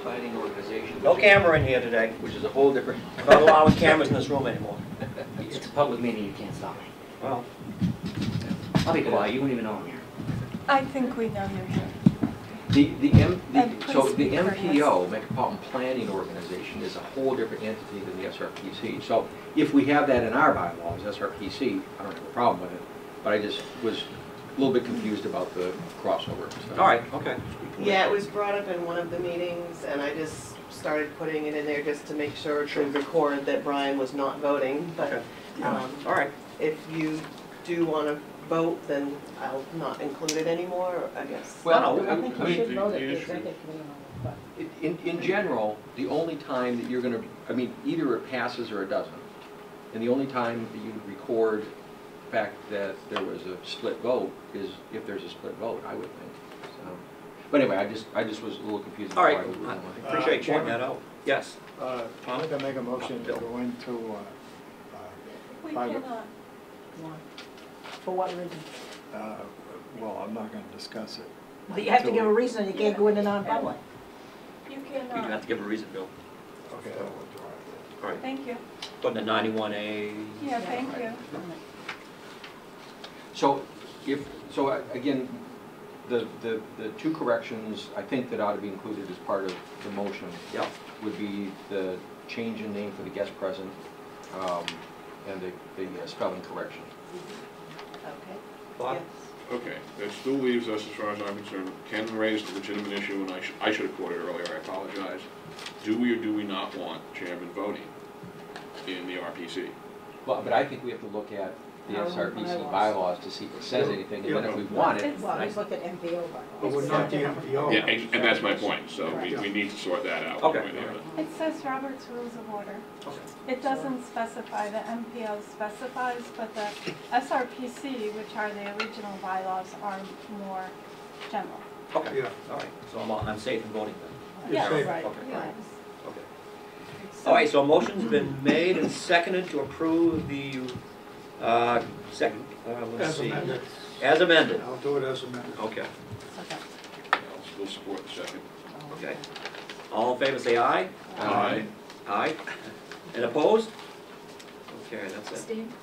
planning organization. No camera in here today. Which is a whole different. I'm not allowing cameras in this room anymore. It's a public meeting, you can't stop me. Well, I'll be quiet, you won't even know I'm here. I think we know you're here. So the MPO, Metropolitan Planning Organization, is a whole different entity than the SRPC. So if we have that in our bylaws, SRPC, I don't have a problem with it, but I just was a little bit confused about the crossover. So. all right, okay. Yeah, it was brought up in one of the meetings, and I just started putting it in there just to make sure to record that Brian was not voting. But Okay. All right. if you do want to vote, then I'll not include it anymore, I guess. Well, No, I think you should vote at the executive committee on it, but. in general, the only time that you're going to, I mean, either it passes or it doesn't. And the only time that you record the fact that there was a split vote is if there's a split vote, I would think. So, but anyway, I just was a little confused. All right. Why we were I doing it. appreciate you pointing that out. Yes. I'd like to make a motion to Bill. go into, We Private. cannot. Why? For what reason? well, I'm not going to discuss it. Well, you have to give a reason, you can't go into non-public. You You cannot. have to give a reason, Bill. Okay. All right. Thank you. Putting the 91A. Yeah, thank you. So again, the two corrections I think that ought to be included as part of the motion. Yep. Would be the change in name for the guest present and the spelling correction. Okay. Bob? Yes. Okay, that still leaves us, as far as I'm concerned, Ken raised a legitimate issue, and I should have quoted earlier, I apologize. Do we or do we not want chairman voting in the RPC? Well, but I think we have to look at the SRPC bylaws to see if it says anything, and then if we want it. Well, let's look at MPO But we're not the MPO. Yeah, and that's my point, so we need to sort that out. Okay. one way or the other. It says Robert's Rules of Order. Okay. It doesn't specify, the MPO specifies, but the SRPC, which are the original bylaws, are more general. Okay. Yeah. All right. So I'm safe in voting then. Yes, safe. right, Okay. yes. Okay. All right, so a motion's been made and seconded to approve the let's As see. amended. As amended. I'll do it as amended. Okay. Okay. I'll still support the second. Okay. All in favor, say aye. Aye. Aye. And opposed? Okay, that's it. Steve?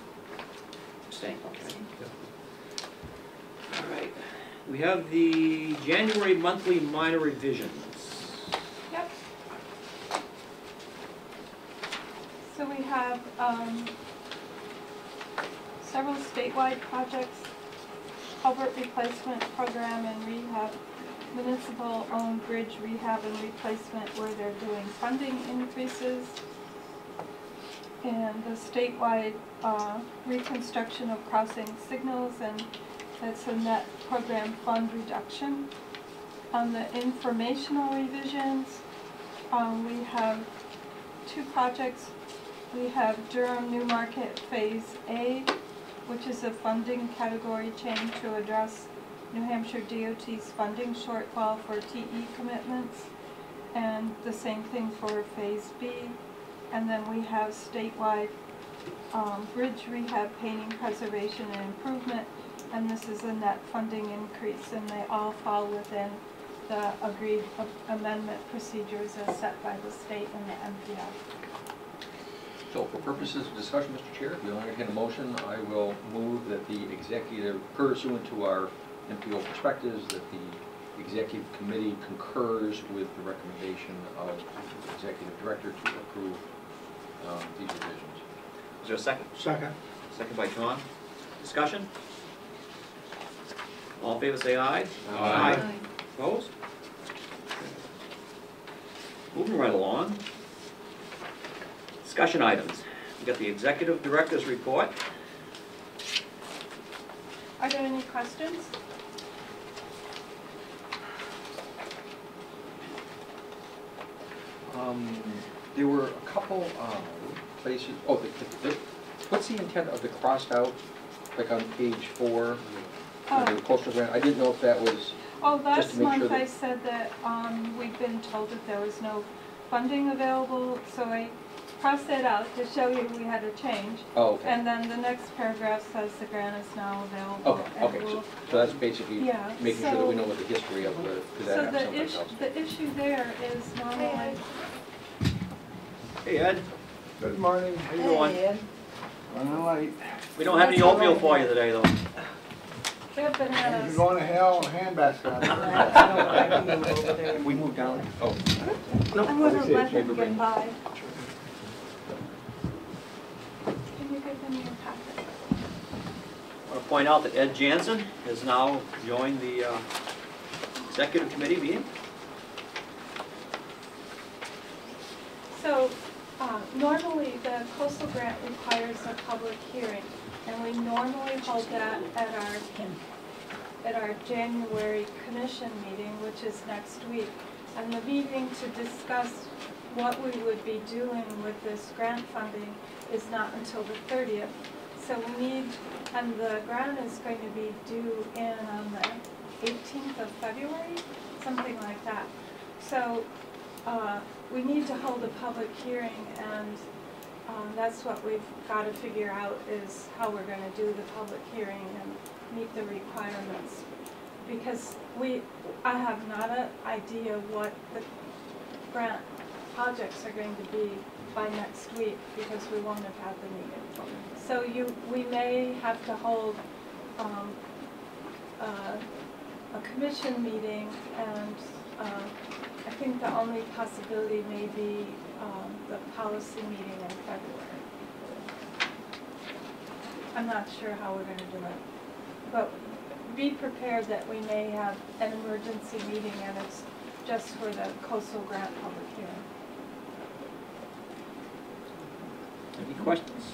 Abstain, okay. All right. We have the January monthly minor revisions. Yep. So we have several statewide projects, culvert replacement program and rehab, municipal-owned bridge rehab and replacement where they're doing funding increases, and the statewide reconstruction of crossing signals, and that's a net program fund reduction. On the informational revisions, we have two projects. We have Durham New Market Phase A, which is a funding category change to address New Hampshire DOT's funding shortfall for TE commitments, and the same thing for Phase B. And then we have statewide bridge rehab, painting, preservation, and improvement, and this is a net funding increase, and they all fall within the agreed amendment procedures as set by the state and the MPO. So for purposes of discussion, Mr. Chair, if you'll entertain a motion, I will move that the executive, pursuant to our MPO perspectives, that the executive committee concurs with the recommendation of the executive director to approve these revisions. Is there a second? Second. Second by John. Discussion? All in favor, say aye. Aye. Opposed? Moving right along. Discussion items. We've got the executive director's report. Are there any questions? There were a couple places, oh, what's the intent of the crossed out, like on page 4, the coastal grant? I didn't know if that was, Oh, just last to make sure month I that- said that we've been told that there was no funding available, so I crossed that out to show you we had a change. Oh, okay. And then the next paragraph says the grant is now available. Okay, and okay, we'll- so that's basically Yeah, making sure that we so- know what the history of the, because that So happens someplace else. the issue there is normally, Hey, Ed, Good morning. how you doing? Running late. We don't have any oatmeal for you today, though. we have If you're bananas. going to hell, handbasket. I can move over there. We moved down. Oh, I'm gonna see it. let him Paper get bag. by. Can you give him your packet? I want to point out that Ed Jansen has now joined the executive committee meeting. So, normally the coastal grant requires a public hearing, and we normally hold that at our January commission meeting, which is next week. And the meeting to discuss what we would be doing with this grant funding is not until the 30th. So we need, and the grant is going to be due in on the 18th of February, something like that. So we need to hold a public hearing, and that's what we've got to figure out is how we're going to do the public hearing and meet the requirements. Because I have not an idea what the grant projects are going to be by next week, because we won't have had the meeting. So we may have to hold a commission meeting, and I think the only possibility may be the policy meeting in February. I'm not sure how we're going to do it, but be prepared that we may have an emergency meeting, and it's just for the coastal grant public hearing. Any questions?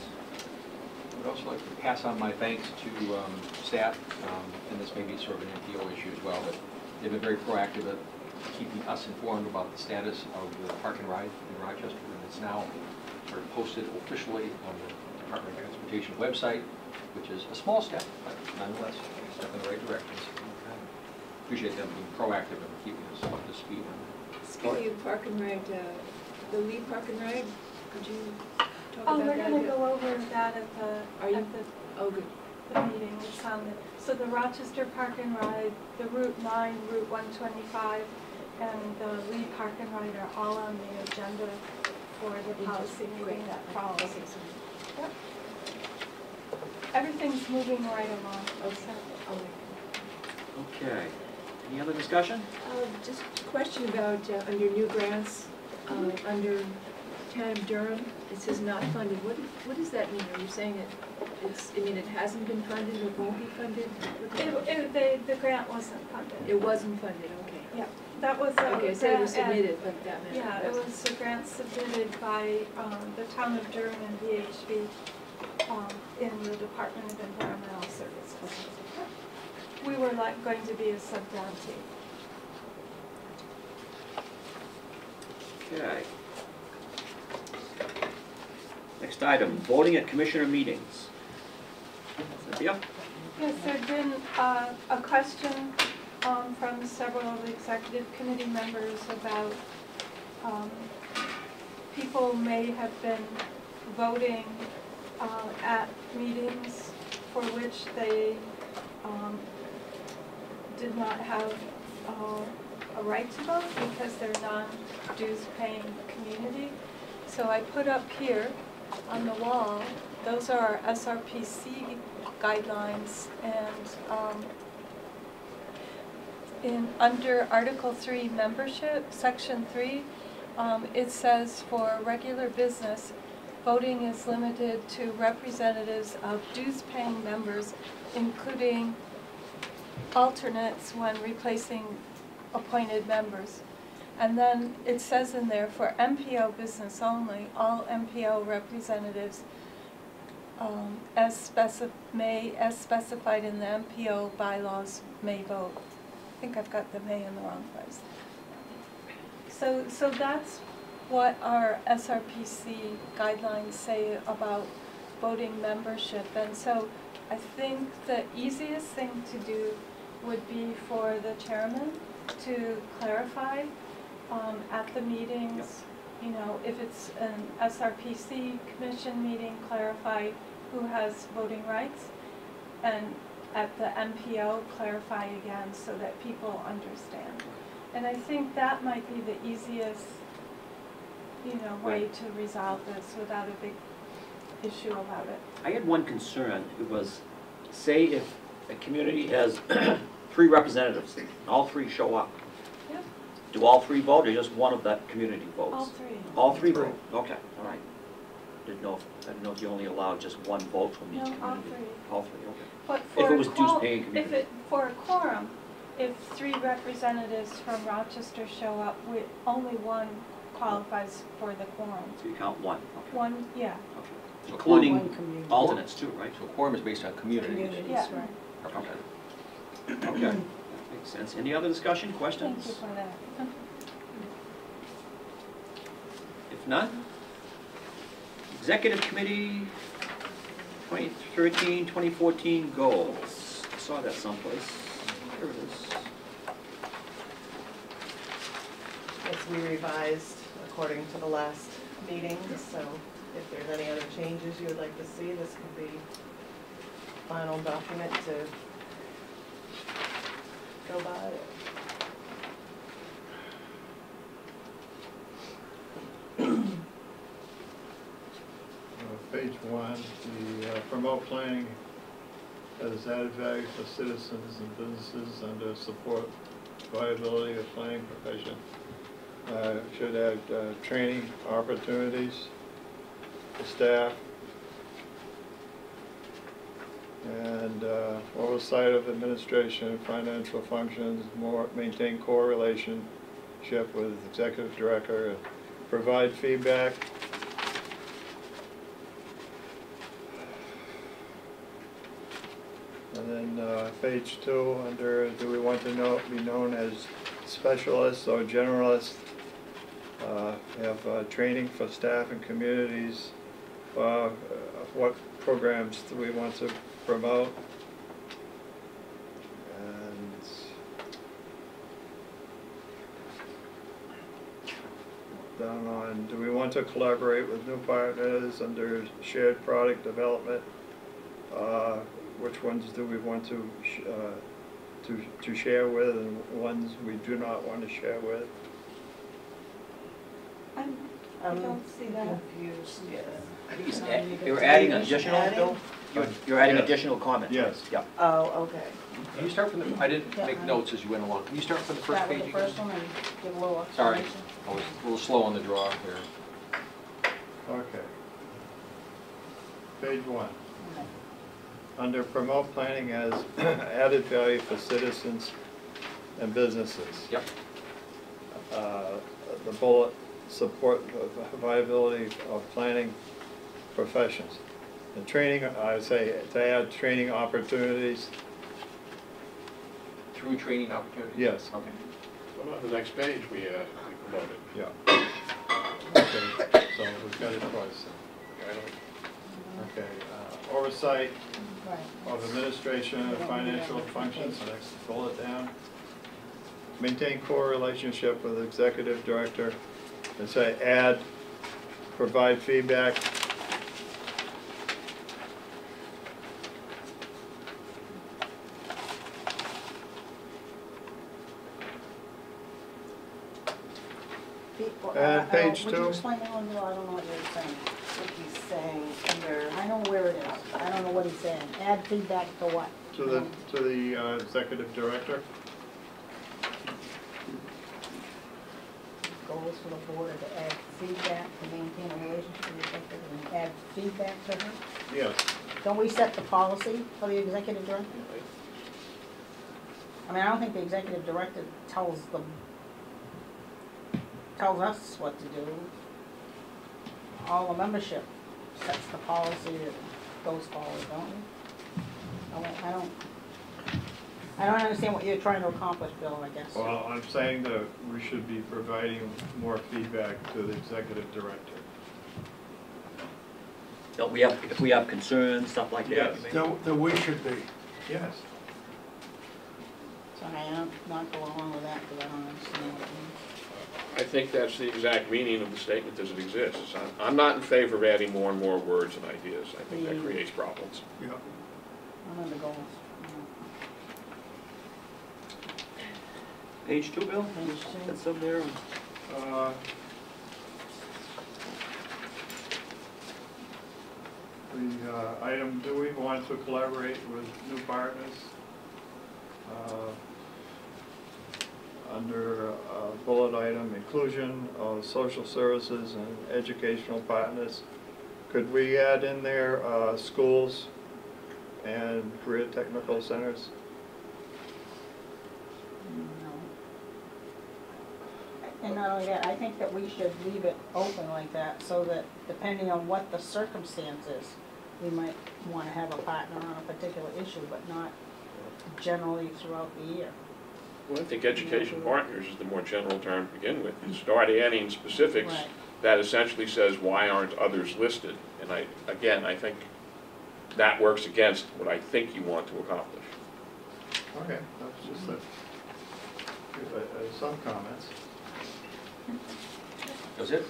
I would also like to pass on my thanks to staff, and this may be sort of an MPO issue as well, but they've been very proactive at keeping us informed about the status of the park and ride in Rochester, and it's now sort of posted officially on the Department of Transportation website, which is a small step, but nonetheless, a step in the right direction. So, appreciate them being proactive and keeping us up to speed on that. Speaking of park and ride, the Lee Park and Ride, could you talk Oh, about we're that? going to go over that at Are you- the Oh, good. meeting. It's on so the Rochester Park and Ride, the Route 9, Route 125, and the Lee Park and Ride are all on the agenda for the policy meeting that follows. Okay, so, Yep. Everything's moving right along. oh, wait. Okay. Any other discussion? Just a question about under new grants, under Town of Durham, it says not funded. What does that mean? Are you saying it hasn't been funded or won't be funded? The grant wasn't funded. It wasn't funded, okay. Yeah, that was a Okay, so it was grant, and- submitted, but that meant Yeah, it was a grant submitted by the Town of Durham and VHB in the Department of Environmental Services. We were going to be a sub-grantee. Okay. Next item, voting at commissioner meetings. Cynthia? Yes, there'd been a question from several of the executive committee members about people may have been voting at meetings for which they did not have a right to vote because they're non-dues paying community. So I put up here on the wall, those are our SRPC guidelines, and under Article 3 membership, Section 3, it says for regular business, voting is limited to representatives of dues-paying members, including alternates when replacing appointed members. And then it says in there, for MPO business only, all MPO representatives as specified in the MPO bylaws may vote. I think I've got the may in the wrong place. So that's what our SRPC guidelines say about voting membership. And so I think the easiest thing to do would be for the chairman to clarify at the meetings you know, if it's an SRPC commission meeting, clarify who has voting rights. And at the MPO, clarify again so that people understand. And I think that might be the easiest, you know, way to resolve this without a big issue about it. I had one concern. It was, say if a community has 3 representatives, all 3 show up. Yeah. Do all 3 vote, or just one of that community votes? All 3. All 3 vote? Okay, all right. I didn't know if you only allowed just 1 vote from each No, community. all 3. All 3, okay. But If for it was a dues-paying if community. it, for a quorum, if 3 representatives from Rochester show up, only 1 qualifies for the quorum. So you count 1, okay. 1, yeah. Okay. So Including One community. alternates too, right? So quorum is based on communities. Communities, Yeah. right. Okay. Okay, that makes sense. Any other discussion, questions? Thank you for that. If none, Executive Committee 2013, 2014 goals. I saw that someplace. Here it is. Yes, we revised according to the last meeting, so if there's any other changes you would like to see, this could be final document to go by. Page 1, the promote planning as added value for citizens and businesses under support viability of planning profession. Should add training opportunities for staff and oversight of administration and financial functions, maintain core relationship with executive director, provide feedback. And then page 2, under do we want to be known as specialists or generalists? Have training for staff and communities. What programs do we want to promote? And down on, do we want to collaborate with new partners under shared product development? Which ones do we want to share with, and ones we do not want to share with? I don't see that. Confused, yeah. I think you're adding additional, Bill? You're adding additional comments? Yes. Yeah. Oh, okay. Can you start from the, I didn't make notes as you went along. Can you start from the first Start with page the again? first one and give a little Sorry, explanation. I was a little slow on the draw here. Okay. Page 1. Under promote planning as added value for citizens and businesses. Yep. The bullet, support viability of planning professions. And training, I say to add training opportunities. Through training opportunities? Yes. Okay. What about the next page we promoted? Yeah. Okay, so we've got it twice. Okay, oversight Right. of administration and financial functions, the next bullet down. Maintain core relationship with executive director, and say add, provide feedback. And page Would you 2. explain that one, Bill? I don't know what you're saying. What he's saying under, I know where it is. I don't know what he's saying. Add feedback to what? To the executive director. Goals for the board are to add feedback, to maintain a relationship with the executive, and add feedback to her. Yes. Don't we set the policy for the executive director? I mean, I don't think the executive director tells us what to do. All the membership sets the policy that goes forward, don't we? I don't understand what you're trying to accomplish, Bill, I guess. Well, I'm saying that we should be providing more feedback to the executive director. Don't we have, if we have concerns, stuff like that? Yes. you mean? That we should be. Yes. So I'm not going along with that because I don't understand what it means. I think that's the exact meaning of the statement as it exists. I'm not in favor of adding more and more words and ideas. I think that creates problems. Yeah. One of the goals. Page 2, Bill? Page 2. That's up there. The item, do we want to collaborate with new partners? Under bullet item, inclusion of social services and educational partners, could we add in there schools and career technical centers? No. And not only that, I think that we should leave it open like that, so that depending on what the circumstance is, we might want to have a partner on a particular issue, but not generally throughout the year. Well, I think education partners is the more general term to begin with. You start adding specifics, Right. that essentially says, why aren't others listed? And I think that works against what I think you want to accomplish. Okay, that's just some comments. That's it?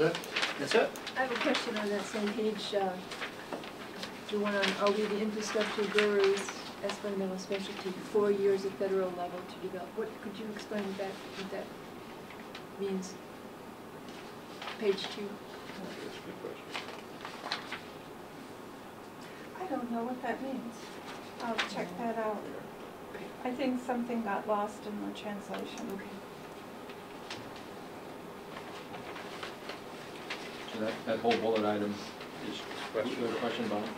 That's it. I have a question on that same page, the one on, are we the infrastructure gurus as fundamental specialty, 4 years at federal level to develop? What, could you explain what that means? Page 2. That's a good question. I don't know what that means. I'll check that out. I think something got lost in the translation. Okay. So that whole bullet item is, you have a question about it?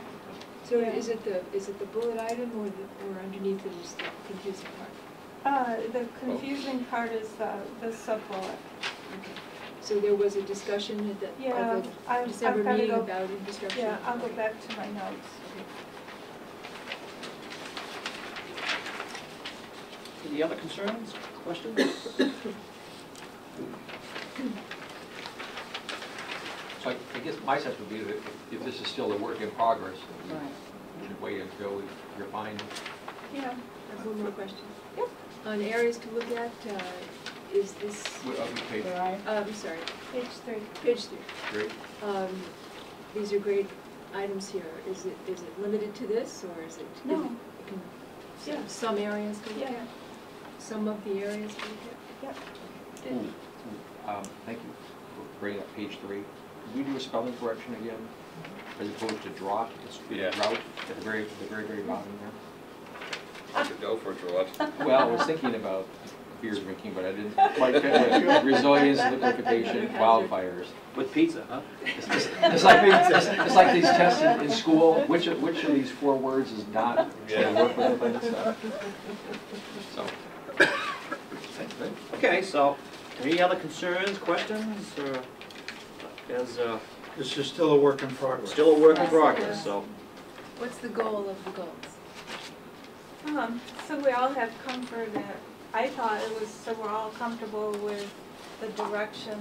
So is it the bullet item or underneath it is the confusing part? The confusing part is the sub-bullet. Okay. So there was a discussion at the, Yeah, of I've the December gotta meeting go- about infrastructure? Yeah, I'll go back to my notes. Any other concerns, questions? So I guess my sense would be that if this is still a work in progress, Right. we should wait until you're fine. Yeah. I have one more question. Yep. On areas to look at, is this, Which page? Right. I'm sorry, Page 3. page 3. Great. These are great items here. Is it limited to this, or is it? No. It can, Yeah. some areas to look Yeah. at? Some of the areas to look at? Yep. Thank you for bringing up page 3. Could we do a spelling correction again, as opposed to drought? It's drought at the very bottom there. I could go for a drought. Well, I was thinking about beer drinking, but I didn't quite fit it. Resilience, liquefaction, wildfires. With pizza, huh? It's like these tests in school. Which of these 4 words is not going to work with it? So. Okay, so, any other concerns, questions, or, as, This is still a work in progress. still a work in Yes, progress, yes. so. What's the goal of the goals? So we all have comfort in it. I thought it was so we're all comfortable with the direction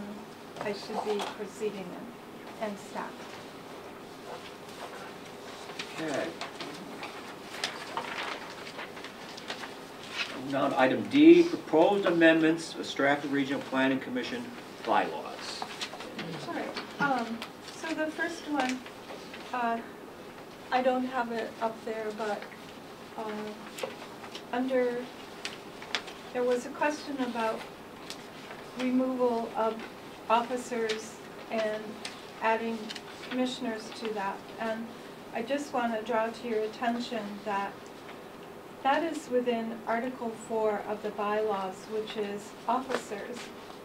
I should be proceeding in and staff. Okay. Now to item D, proposed amendments for Strafford Regional Planning Commission bylaws. Alright, so the first one, I don't have it up there, but, there was a question about removal of officers and adding commissioners to that. And I just want to draw to your attention that that is within Article 4 of the bylaws, which is officers.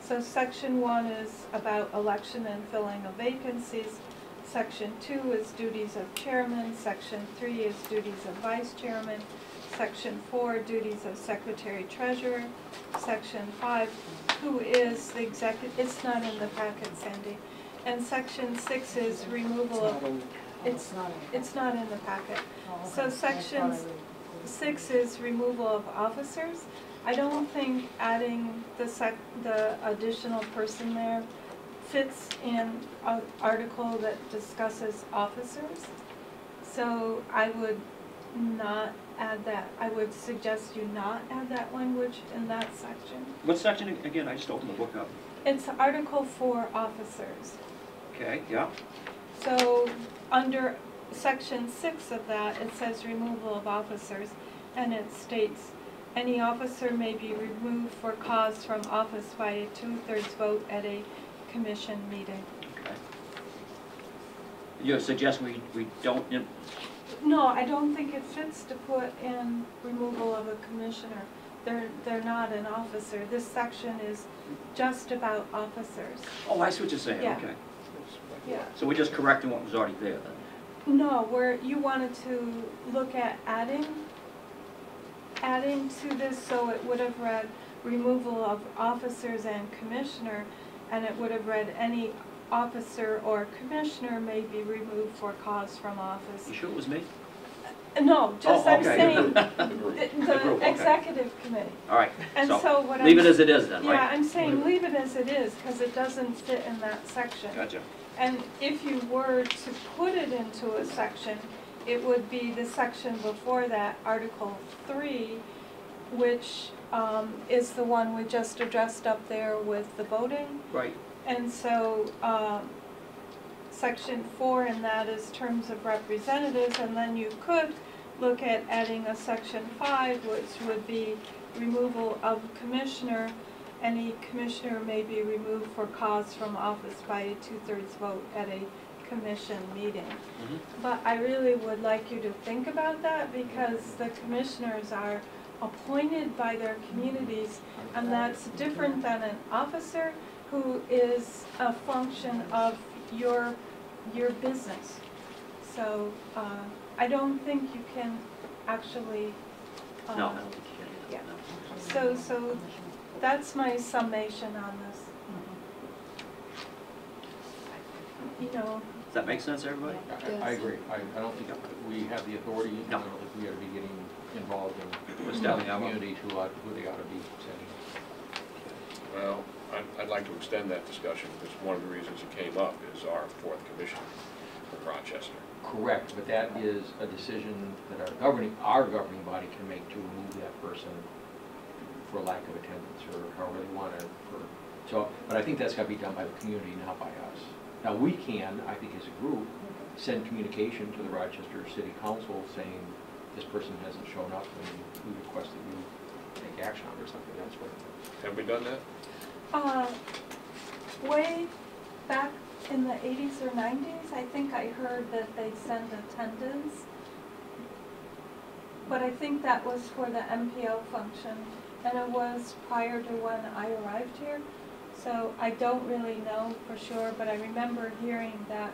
So Section 1 is about election and filling of vacancies. Section 2 is duties of chairman. Section 3 is duties of vice chairman. Section 4, duties of secretary treasurer. Section 5, who is the executive, it's not in the packet, Sandy. And Section 6 is removal of, it's not in the packet. So Section 6 is removal of officers. I don't think adding the additional person there fits in an article that discusses officers. So I would not add that. I would suggest you not add that language in that section. What section, again, I just opened the book up. It's Article 4 officers. Okay, yeah. So, under section 6 of that, it says removal of officers, and it states, any officer may be removed for cause from office by a 2/3 vote at a commission meeting. Okay. You suggest we don't, No, I don't think it fits to put in removal of a commissioner. They're not an officer. This section is just about officers. oh, I see what you're saying, Yeah. okay. Yeah. So we're just correcting what was already there then? No, where you wanted to look at adding to this, so it would have read removal of officers and commissioner, and it would have read any officer or commissioner may be removed for cause from office. You sure it was me? No, just Oh, I'm okay. saying The the group, okay. executive committee. All right, And so so what leave I'm, it as it is then, yeah, right? I'm saying leave it as it is, because it doesn't fit in that section. Gotcha. And if you were to put it into a section, it would be the section before that, Article 3, which is the one we just addressed up there with the voting. Right. And so section 4 in that is terms of representatives, and then you could look at adding a section 5, which would be removal of commissioner. Any commissioner may be removed for cause from office by a 2/3 vote at a commission meeting. Mhm. But I really would like you to think about that, because the commissioners are appointed by their communities, and that's different than an officer who is a function of your business. So I don't think you can actually. No, I don't think you can. Yeah. No. So that's my summation on this. You know. Does that make sense, everybody? I agree. I don't think we have the authority, I No. don't think we ought to be getting involved in Just telling telling the our- community who they ought to be sending. Well, I'd like to extend that discussion, because one of the reasons it came up is our fourth commission for Rochester. Correct, but that is a decision that our governing body can make to remove that person for lack of attendance, or however they want to. But I think that's got to be done by the community, not by us. Now, we can, I think as a group, send communication to the Rochester City Council saying this person hasn't shown up and we request that you take action on it or something, that's what. Have we done that? Way back in the 80s or 90s, I think I heard that they send attendance. But I think that was for the MPO function, and it was prior to when I arrived here. So I don't really know for sure, but I remember hearing that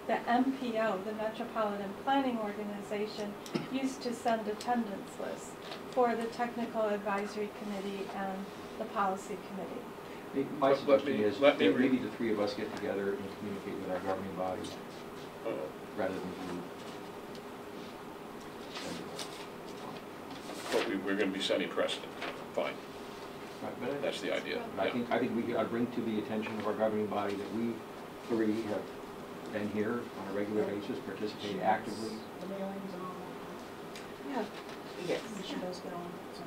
the MPO, the Metropolitan Planning Organization, used to send attendance lists for the Technical Advisory Committee and the Policy Committee. My Let suggestion me- is let that me re- maybe the three of us get together and communicate with our governing body rather than you. But we're going to be setting precedent. Fine, Right, but that's the idea. I Yeah. think we ought to bring to the attention of our governing body that we three have been here on a regular basis, participate actively. The mailings and all that. Yeah. Yes. She does get on, so.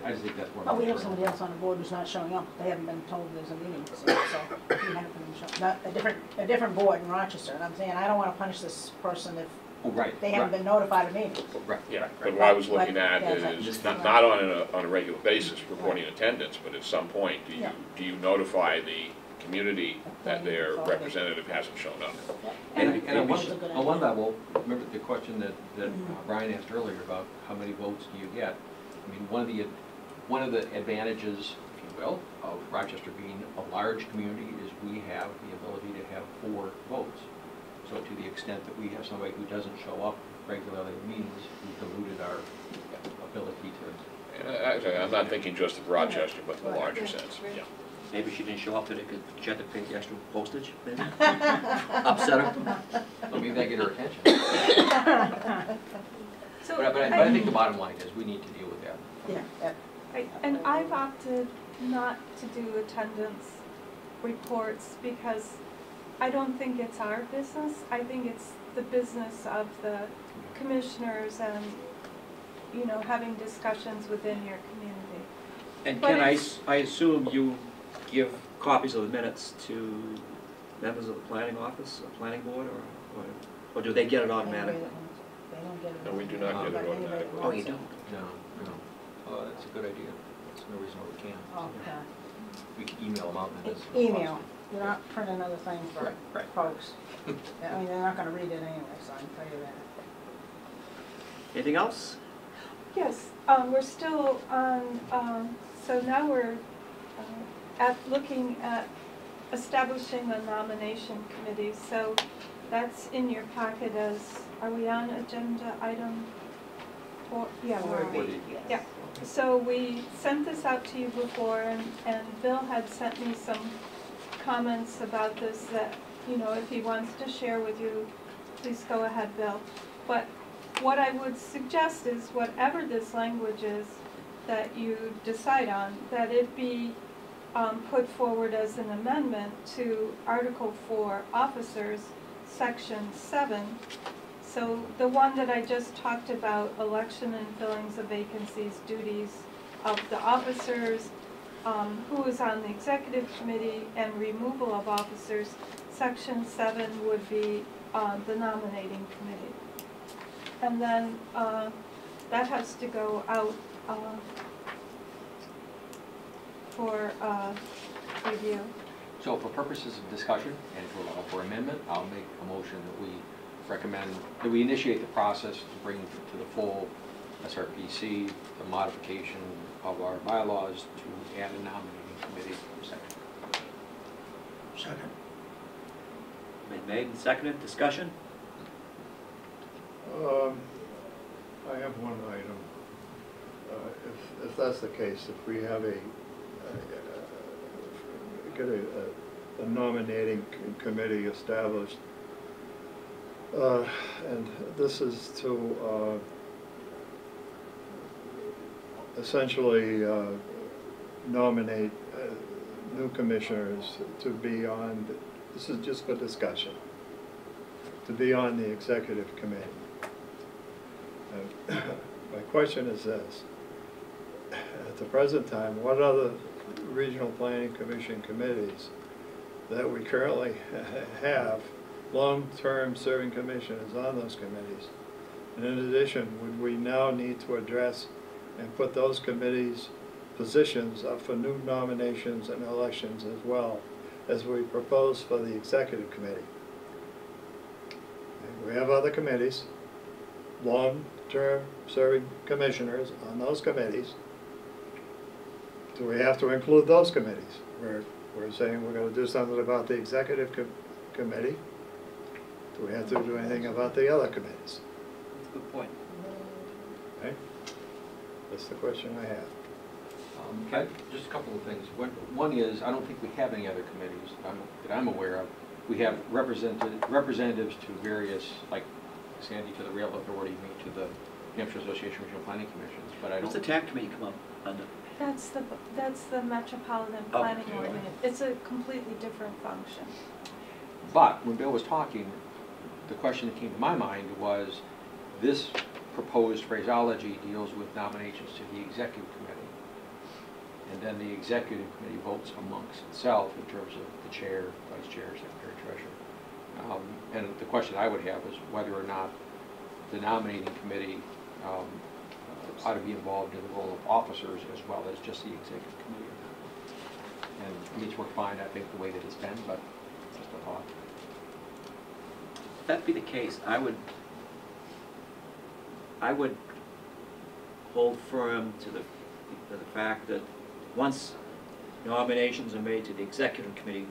I just think that's more. But we have somebody else on the board who's not showing up. They haven't been told there's a meeting, so we haven't been shown. Not a different board in Rochester, and I'm saying, I don't wanna punish this person if Oh, right. they haven't been notified of meetings. Right. Yeah, but what I was looking But- at yeah, is exactly. not on a regular basis reporting attendance, but at some point, Yeah. do you notify the community that their That's all. representative hasn't shown up? And Maybe on it's a good on one idea. level, remember the question that Brian asked earlier about how many votes do you get? I mean, one of the advantages, if you will, of Rochester being a large community is we have the ability to have 4 votes. So to the extent that we have somebody who doesn't show up regularly at meetings, we've diluted our ability to. And actually, I'm not thinking just of Rochester, but in the larger Yeah, sense, right. yeah. Maybe she didn't show up today because she had to pay the extra postage, maybe? Upset her? Let me get her attention. So But I think the bottom line is we need to deal with that. Yeah, And I've opted not to do attendance reports because I don't think it's our business. I think it's the business of the commissioners and, you know, having discussions within your community. And But Ken, it's- I assume you give copies of the minutes to members of the planning office, or planning board, or do they get it automatically? They don't get it. No, we do not get it But anybody automatically. Oh, you wants it. don't? No, no. Oh, that's a good idea. There's no reason why we can't. Okay. We can email them out. and it's- Email, you're not printing other things for Right, right. folks. I mean, they're not gonna read it anyway, so I can tell you that. Anything else? Yes, we're still on, so now we're looking at establishing a nomination committee. So that's in your packet as, are we on agenda item 4? Yeah, we're on. 4D. Yeah. So we sent this out to you before, and Bill had sent me some comments about this that, you know, if he wants to share with you, please go ahead, Bill. But what I would suggest is whatever this language is that you decide on, that it be put forward as an amendment to Article 4, Officers, Section 7. So the one that I just talked about, election and fillings of vacancies, duties of the officers, who is on the executive committee, and removal of officers. Section 7 would be the nominating committee. And then that has to go out for review. So for purposes of discussion and to allow for amendment, I'll make a motion that we recommend, that we initiate the process to bring to the full SRPC the modification of our bylaws to add a nominating committee for section. Second. Been made and seconded, discussion? I have one item. If that's the case, if we have get a nominating committee established, and this is to essentially nominate new commissioners to be on, this is just for discussion, to be on the executive committee. My question is this: at the present time, what other regional planning commission committees that we currently have long-term serving commissioners on those committees? And in addition, would we now need to address and put those committees' positions up for new nominations and elections as well as we propose for the executive committee? And we have other committees, long-term serving commissioners on those committees. Do we have to include those committees? We're saying we're going to do something about the executive committee. Do we have to do anything about the other committees? That's a good point. Okay? That's the question I have. Just a couple of things. One is, I don't think we have any other committees that I'm aware of. We have representatives to various, like Sandy to the Rail Authority, me to the Hampshire Association of Regional Planning Commissions, but I What's don't. the TAC committee come up under? That's the Metropolitan Oh, Planning okay. Ordinance. It's a completely different function. But when Bill was talking, the question that came to my mind was, this proposed phraseology deals with nominations to the executive committee. And then the executive committee votes amongst itself in terms of the chair, vice chair, secretary, treasurer. And the question I would have is whether or not the nominating committee ought to be involved in the role of officers as well as just the executive committee. And I mean, it's worked fine, I think, the way that it's been, but just a thought. If that be the case, I would hold firm to the fact that once nominations are made to the executive committee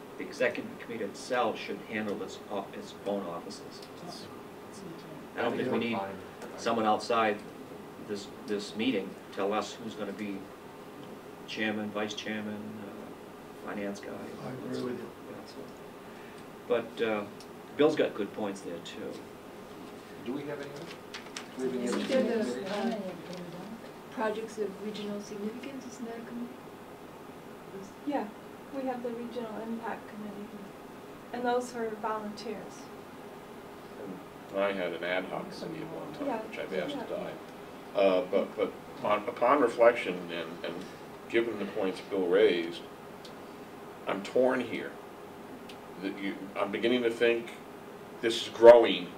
itself should handle its own offices. I don't think we need someone outside this meeting tell us who's going to be chairman, vice chairman, finance guy. I agree with you. But Bill's got good points there too. Do we have any other? Do we have any Isn't other there the committees? projects of regional significance, isn't that a committee? Yeah, we have the Regional Impact Committee, and those are volunteers. I had an ad hoc committee at one Yeah, time, which I've asked yeah. to die. But upon reflection and given the points Bill raised, I'm torn here. I'm beginning to think this is growing,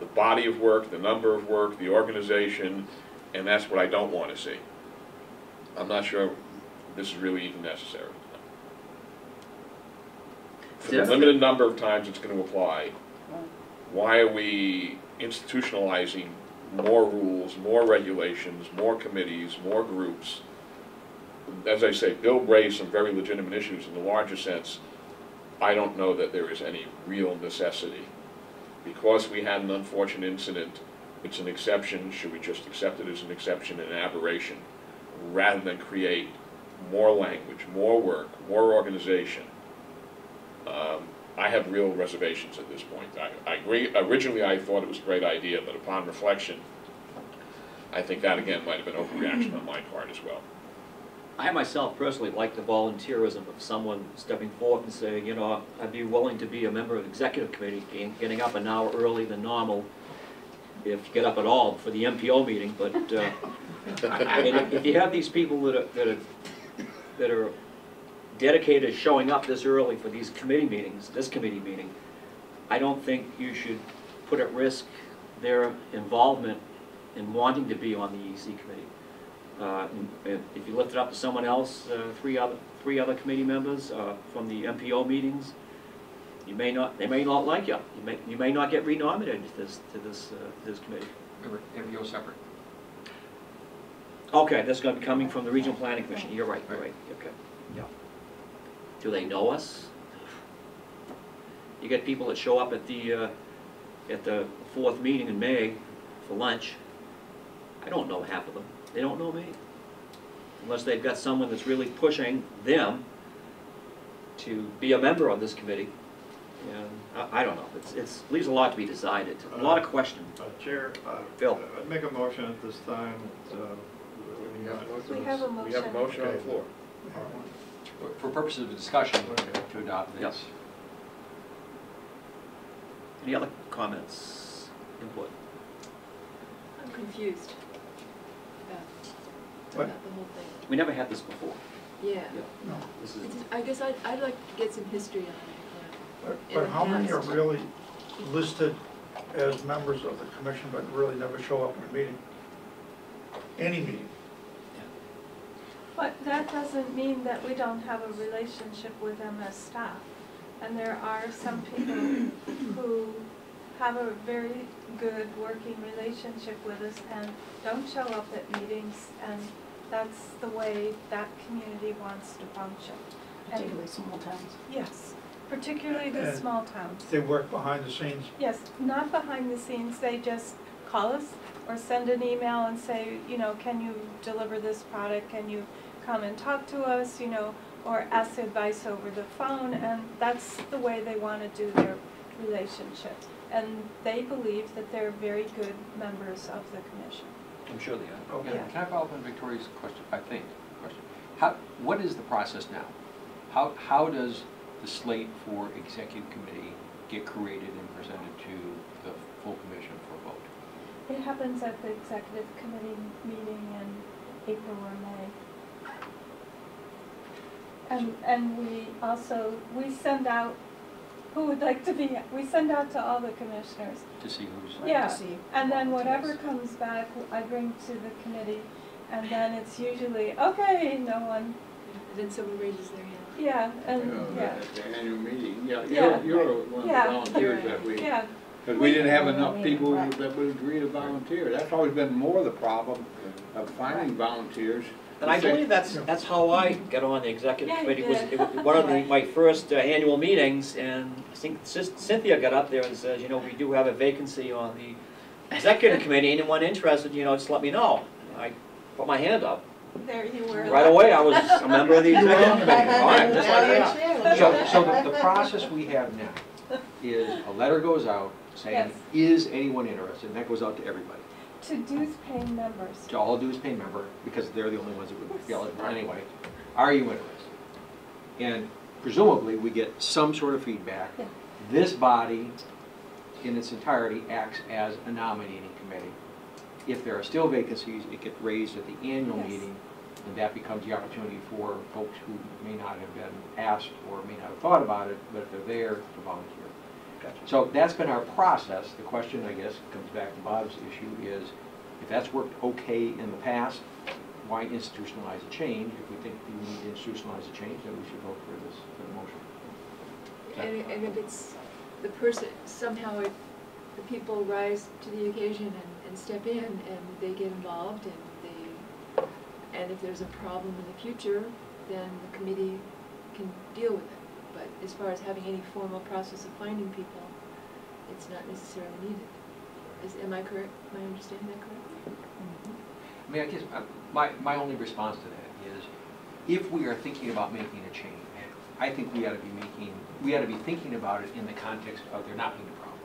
the body of work, the number of work, the organization, and that's what I don't want to see. I'm not sure this is really even necessary. For the limited number of times it's going to apply, why are we institutionalizing more rules, more regulations, more committees, more groups? As I say, Bill raised some very legitimate issues. In the larger sense, I don't know that there is any real necessity. Because we had an unfortunate incident, it's an exception. Should we just accept it as an exception and an aberration, rather than create more language, more work, more organization? I have real reservations at this point. I agree. Originally, I thought it was a great idea, but upon reflection, I think that again might have been overreaction on my part as well. I myself personally like the volunteerism of someone stepping forward and saying, you know, I'd be willing to be a member of the executive committee, getting up an hour early than normal, if you get up at all for the MPO meeting. But and if you have these people that are dedicated to showing up this early for these committee meetings, this committee meeting, I don't think you should put at risk their involvement in wanting to be on the EC committee. If you lift it up to someone else, three other committee members from the MPO meetings, they may not like you. You may not get renominated to this committee. Remember, MPO separate. Okay, that's going to be coming from the Regional Planning Commission. You're right. You're right. Okay. Yeah. Do they know us? You get people that show up at the 4th meeting in May for lunch. I don't know half of them. They don't know me. Unless they've got someone that's really pushing them to be a member of this committee. And I don't know. It leaves a lot to be decided. A lot of questions. Chair, Phil. I'd make a motion at this time. We have a motion. We have a motion on the floor. For purposes of discussion, to adopt this. Yep. Any other comments, input? I'm confused What? about the whole thing. We never had this before. Yeah. No. This is, I guess I'd like to get some history on it. But how many are really listed as members of the commission but really never show up in a meeting? Any meeting? But that doesn't mean that we don't have a relationship with them as staff. And there are some people who have a very good working relationship with us and don't show up at meetings, and that's the way that community wants to function. Particularly small towns. Yes, particularly the And small towns. They work behind the scenes. Yes, not behind the scenes, they just call us or send an email and say, you know, can you deliver this product, can you come and talk to us, you know, or ask advice over the phone, and that's the way they want to do their relationship. And they believe that they're very good members of the commission. I'm sure they are. Okay. Yeah. Can I follow up on Victoria's question? What is the process now? How does the slate for executive committee get created and presented to the full commission for a vote? It happens at the executive committee meeting in April or May. And we send out, who would like to be, we send out to all the commissioners. To see who's... Yeah, To see and then whatever volunteers. comes back, I bring to the committee, and then it's usually, okay, no one, And then someone raises their hand. yeah, and, yeah, At the annual meeting, yeah, Yeah. you're one of the Yeah. volunteers that we, yeah. because we didn't have enough Right. people Right. that would agree to volunteer. That's always been more the problem of finding volunteers. And I believe that's how I got on the executive Yeah, you committee. did. It was one of my first annual meetings, and I think Cynthia got up there and says, you know, we do have a vacancy on the executive committee. Anyone interested, you know, just let me know. I put my hand up. There you were. Right away, I was a member of the executive committee. All right, just like that. So the process we have now is a letter goes out saying, Yes. is anyone interested? And that goes out to everybody. To dues paying members. To all dues paying member, because they're the only ones that would be eligible anyway. Are you interested? And presumably, we get some sort of feedback. Yeah. This body, in its entirety, acts as a nominating committee. If there are still vacancies, it gets raised at the annual Yes. meeting And that becomes the opportunity for folks who may not have been asked or may not have thought about it, but if they're there, to volunteer. So that's been our process. The question, I guess, comes back to Bob's issue is, if that's worked okay in the past, why institutionalize a change? If we think we need to institutionalize a change, then we should vote for this, for the motion. And if it's the person, somehow the people rise to the occasion and step in and they get involved and if there's a problem in the future, then the committee can deal with it. But as far as having any formal process of finding people, it's not necessarily needed. Am I correct? Am I understanding that correctly? I mean, I guess my only response to that is, if we are thinking about making a change, I think we ought to be thinking about it in the context of there not being a problem.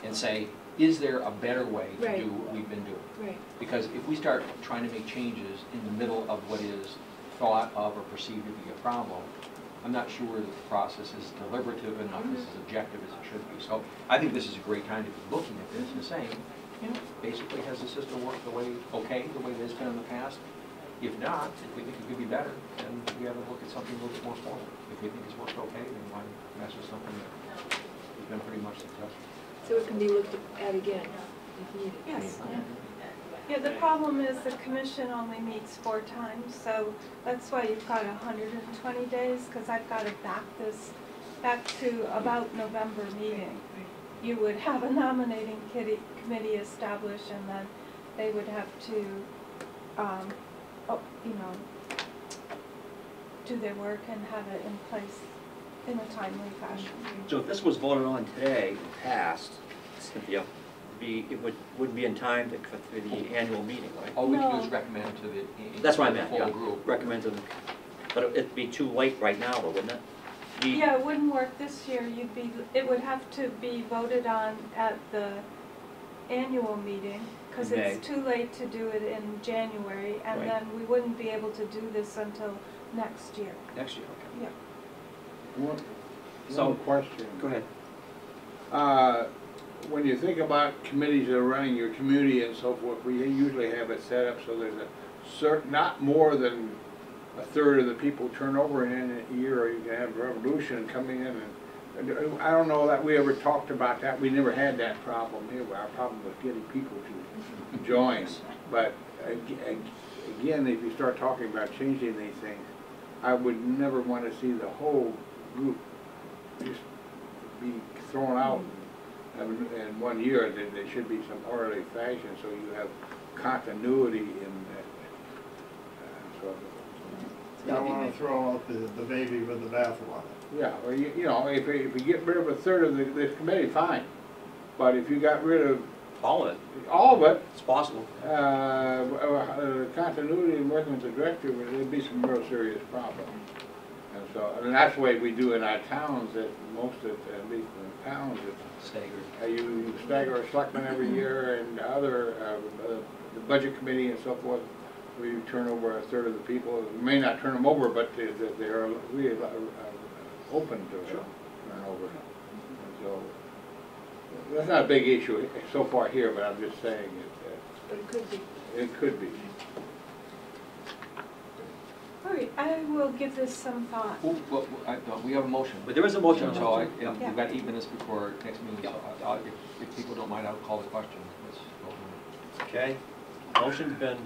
And say, is there a better way to Right. do what we've been doing? Right. Because if we start trying to make changes in the middle of what is thought of or perceived to be a problem, I'm not sure that the process is deliberative enough, as objective as it should be. So I think this is a great time to be looking at this and saying, you know, basically, has the system worked the way it has been in the past? If not, if we think it could be better, then we have to look at something a little bit more formal. If we think it's worked okay, then why mess with something that has been pretty much successful? So it can be looked at again if needed. Yes. Yeah, the problem is the commission only meets 4 times, so that's why you've got 120 days, because I've got to back to about November meeting. You would have a nominating committee established, and then they would have to, do their work and have it in place in a timely fashion. So if this was voted on today and passed, Cynthia, it wouldn't be in time for the annual meeting, right? All we can do No. is recommend to the That's what I the meant, full yeah. group. Recommend to them, but it'd be too late right now, though, wouldn't it? Yeah, it wouldn't work this year. It would have to be voted on at the annual meeting, because In May. it's too late to do it in January, and Right. then we wouldn't be able to do this until next year. Next year, okay. Yeah. So- One question. Go ahead. When you think about committees that are running your community and so forth, we usually have it set up so there's not more than a third of the people turn over in a year, or you can have a revolution coming in. And I don't know that we ever talked about that. We never had that problem here. Our problem was getting people to join. But again, if you start talking about changing these things, I would never want to see the whole group just be thrown out in 1 year. There should be some orderly fashion so you have continuity in that. So, You don't want to throw out the baby with the bathwater. yeah, or you know, if you get rid of a third of this committee, fine. But if you got rid of All of it, all of it, it's possible. continuity and working with the director, there'd be some real serious problems. And so, and that's the way we do in our towns, that most of, at least in the towns, Staggered. you stagger a selectman every year, and other, the budget committee and so forth, we turn over a third of the people. We may not turn them over, but they're really open to turnover. And so, that's not a big issue so far here, but I'm just saying But it could be. it could be. All right, I will give this some thought. Oh, well, we have a motion. But there is a motion. So Yeah. we've got 8 minutes before next meeting, so if people don't mind, I'll call the question. Let's go. Okay, motion's been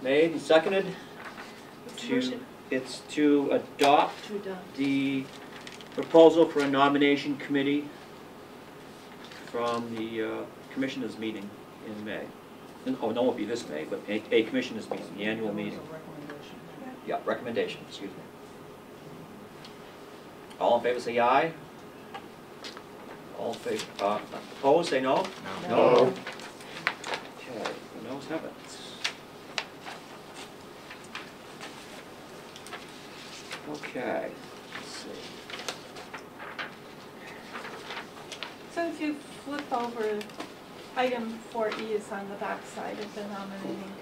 made and seconded What's the to, motion? it's to adopt To adopt. the proposal for a nomination committee from the commissioners' meeting in May. Oh, no, it won't be this May, but a commissioners' meeting, the annual meeting. Yeah, recommendation, excuse me. All in favor, say aye. All in favor, opposed, say no. No. Okay, the noes have it. Okay, let's see. So if you flip over, item 4E is on the back side of the nominating committee.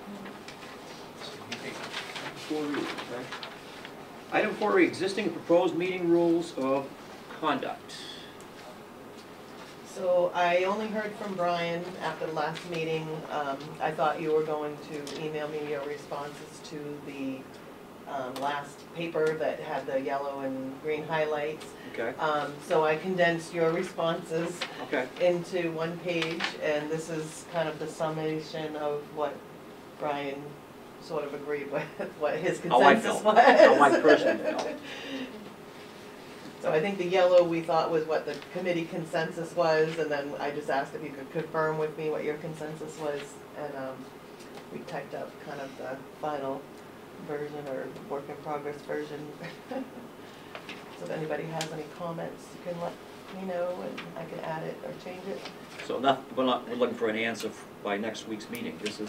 Item 4, existing proposed meeting rules of conduct. So I only heard from Brian after the last meeting. I thought you were going to email me your responses to the last paper that had the yellow and green highlights. Okay, So I condensed your responses okay. into one page, and this is kind of the summation of what Brian sort of agreed with, what his How I consensus felt. was. How I personally felt. So I think the yellow we thought was what the committee consensus was, and then I just asked if you could confirm with me what your consensus was, and we typed up kind of the final version or work in progress version. So if anybody has any comments, you can let me know and I can add it or change it. So we're looking for an answer by next week's meeting. This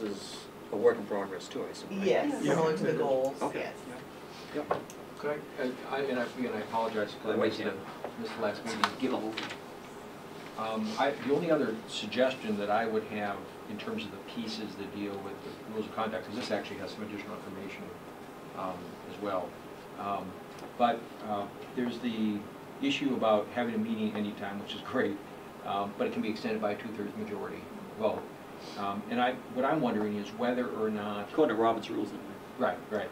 is a work in progress too, I assume, right? Yes, similar to the goals, Okay. yes. Yep. Could I apologize because I missed the last meeting. Give a whole. The only other suggestion that I would have in terms of the pieces that deal with the rules of conduct, because this actually has some additional information as well. But there's the issue about having a meeting anytime, which is great, but it can be extended by a 2/3 majority vote. And what I'm wondering is whether or not... According to Robert's rules, anyway. Right, right.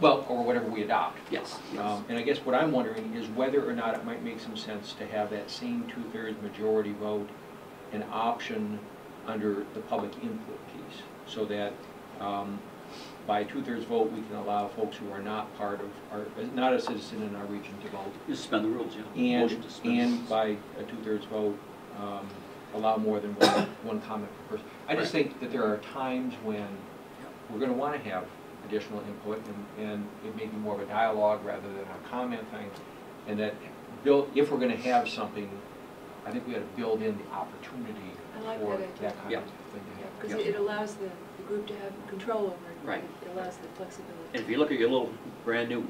Well, or whatever we adopt. Yes. And I guess what I'm wondering is whether or not it might make some sense to have that same 2/3 majority vote an option under the public input piece, so that by a 2/3 vote we can allow folks who are not part of not a citizen in our region to vote. You suspend the rules, yeah. Motion to suspend. And by a 2/3 vote allow more than one comment per person. I just think that there are times when we're going to want to have additional input, and it may be more of a dialogue rather than a comment thing, and that if we're going to have something, I think we ought to build in the opportunity I like for that idea. that kind of thing to happen. Because it allows the group to have control over it. Right. It allows the flexibility. And if you look at your little brand new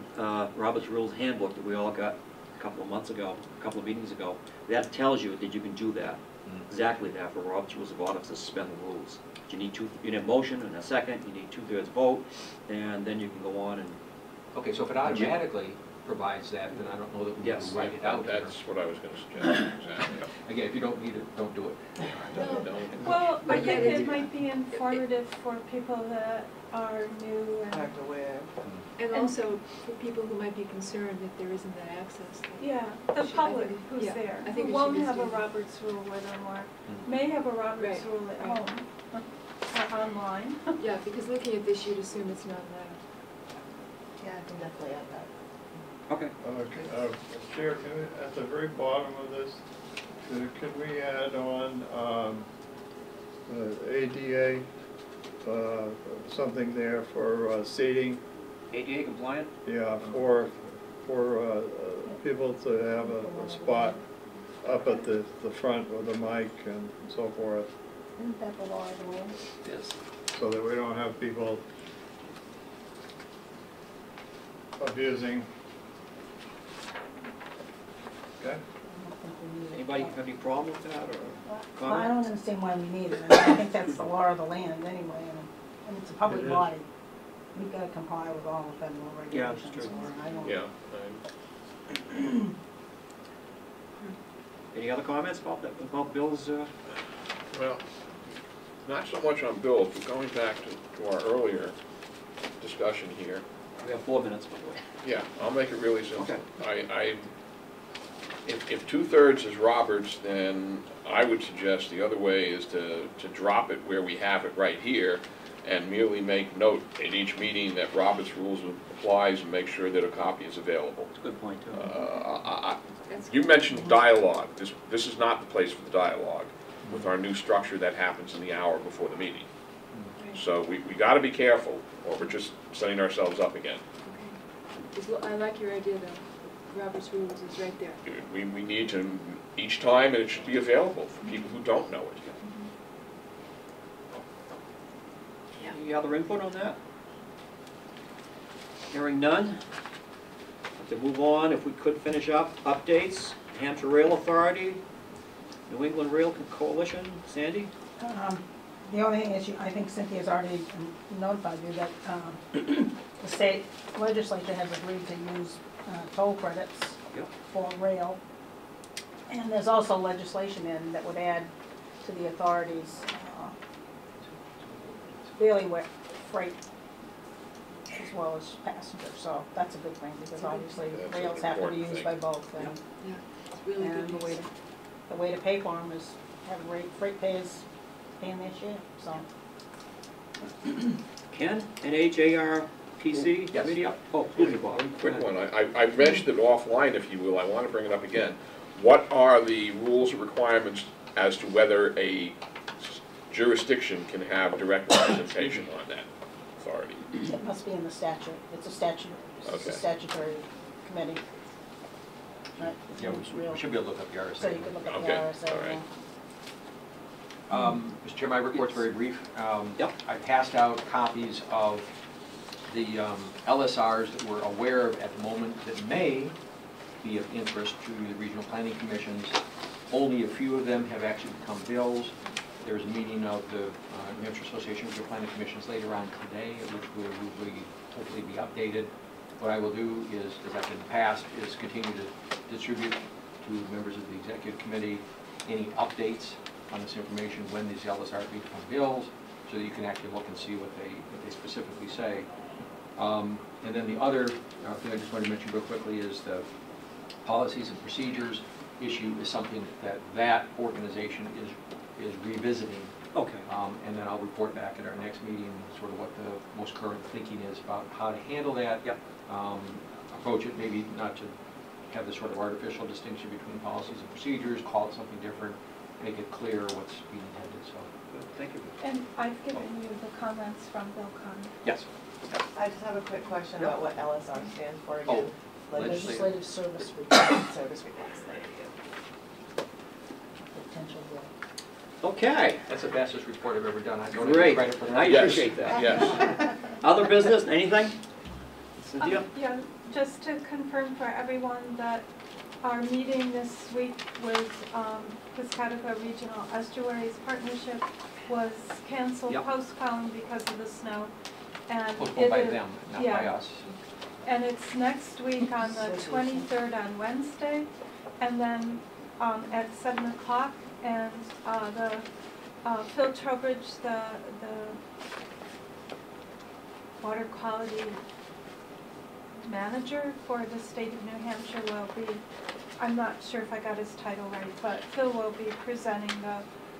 Robert's Rules handbook that we all got a couple of months ago, a couple of meetings ago, that tells you that you can do that. Exactly that for Robert's Rules of Order to suspend the rules. You need a motion and a second, you need 2/3 vote, and then you can go on and... Okay, so if it automatically provides that, then I don't know that we Yes. need to write it out. That's what I was going to suggest, exactly. Again, if you don't need it, don't do it. Well, I But think yet it might be informative for people that are new and, Dr. Ware. And also for people who might be concerned that there isn't that access. yeah, the I public think- who's yeah, there, I who think it won't should be have a standard. Roberts rule with them or may have a Roberts Right, rule at right. home or online. Yeah, because looking at this, you'd assume it's not allowed. Yeah, I can definitely add that. Okay. Chair, can we, at the very bottom of this, could we add on ADA, something there for seating? ADA compliant? Yeah, for people to have a spot up at the front with a mic and so forth, Isn't that the law of the land? Yes. so that we don't have people abusing. Okay? I don't think we need it. Anybody have any problem with that, or Well, I comment? don't understand why we need it. I mean, I think that's the law of the land anyway, and it's a public It is. body. We've got to comply with all the federal Yeah, it's regulations. true. or I don't- Yeah. Any other comments about Bill's, Well, not so much on bills, but going back to our earlier discussion here. we have 4 minutes, by the way. Yeah, I'll make it really simple. Okay. If 2/3 is Roberts, then I would suggest the other way is to drop it where we have it right here and merely make note at each meeting that Roberts rules applies and make sure that a copy is available. That's a good point, too. That's You mentioned dialogue. This is not the place for the dialogue with our new structure that happens in the hour before the meeting. So we got to be careful, or we're just setting ourselves up again. okay. I like your idea though. Robert's rules is right there. We need to, each time, and it should be available for people who don't know it. Any other input on that? Hearing none. To move on, if we could finish up, updates, Hampshire Rail Authority, New England Rail Coalition, Sandy? The only thing is, I think Cynthia's already notified you that the state legislature has agreed to use toll credits Yep. for rail. And there's also legislation in that would add to the authorities bailiwick freight as well as passenger, so that's a good thing, because obviously That's an rails have to be important used thing. by both. And, Yeah, it's really good and the news. way to pay for them is have freight payers paying their share, so. Ken, NHARPC Yes. committee up? Oh, excuse me, Bob. One quick one, I mentioned it offline, if you will, I want to bring it up again. What are the rules and requirements as to whether a jurisdiction can have direct representation on that authority? It must be in the statute, it's a Okay. statutory committee. Right, Yeah, it's real. we should be able to look up the RSA. So you can look at the Okay, RSA, all right. yeah. Mr. Chair, my report's very brief. Yep. I passed out copies of the LSRs that we're aware of at the moment that may be of interest to the regional planning commissions. Only a few of them have actually become bills. There's a meeting of the New Hampshire Association of Regional Planning Commissions later on today, which will hopefully be updated. What I will do is, as I've in the past, is continue to distribute to members of the executive committee any updates on this information when these LSRs become bills, so that you can actually look and see what they specifically say. And then the other thing I just wanted to mention real quickly is the policies and procedures issue is something that organization is revisiting. Okay. And then I'll report back at our next meeting sort of what the most current thinking is about how to handle that. Yep. Approach it maybe not to have this sort of artificial distinction between policies and procedures, call it something different, make it clear what's being intended, so. Good, thank you. And I've given you the comments from Bill Conn. Yes. I just have a quick question Yeah. about what LSR stands for Oh, again. Legislative service requirement, Service request, thank you. potential bill. Okay, That's the fastest report I've ever done. I don't get great. credit for that. I Yes. appreciate that. Yes. Other business, anything? Cynthia? Yeah, just to confirm for everyone that our meeting this week with Piscataqua Regional Estuaries Partnership was canceled, Yep. postponed because of the snow. And Postponed by it is- them, not by yeah. us. And it's next week on the 23rd on Wednesday, and then at 7 o'clock. And Phil Trowbridge, the water quality manager for the state of New Hampshire will be, I'm not sure if I got his title right, but Phil will be presenting the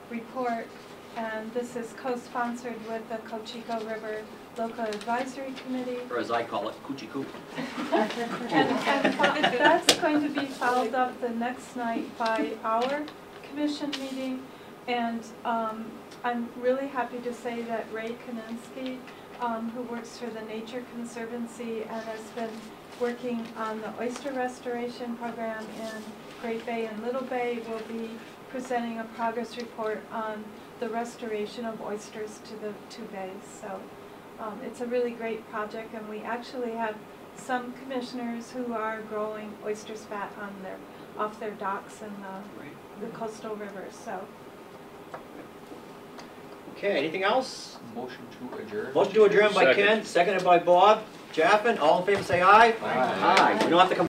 report. And this is co-sponsored with the Cocheco River Local Advisory Committee. Or as I call it, Coochie Coo. And that's going to be followed up the next night by our commission meeting. And I'm really happy to say that Ray Kaninsky, who works for the Nature Conservancy and has been working on the oyster restoration program in Great Bay and Little Bay, will be presenting a progress report on the restoration of oysters to the two bays. So it's a really great project, and we actually have some commissioners who are growing oyster spat on off their docks in the coastal rivers. So Okay, anything else? Motion to adjourn. Motion to adjourn by Second. Ken, seconded by Bob. Chaffin, all in favor say aye. Aye. We don't have to come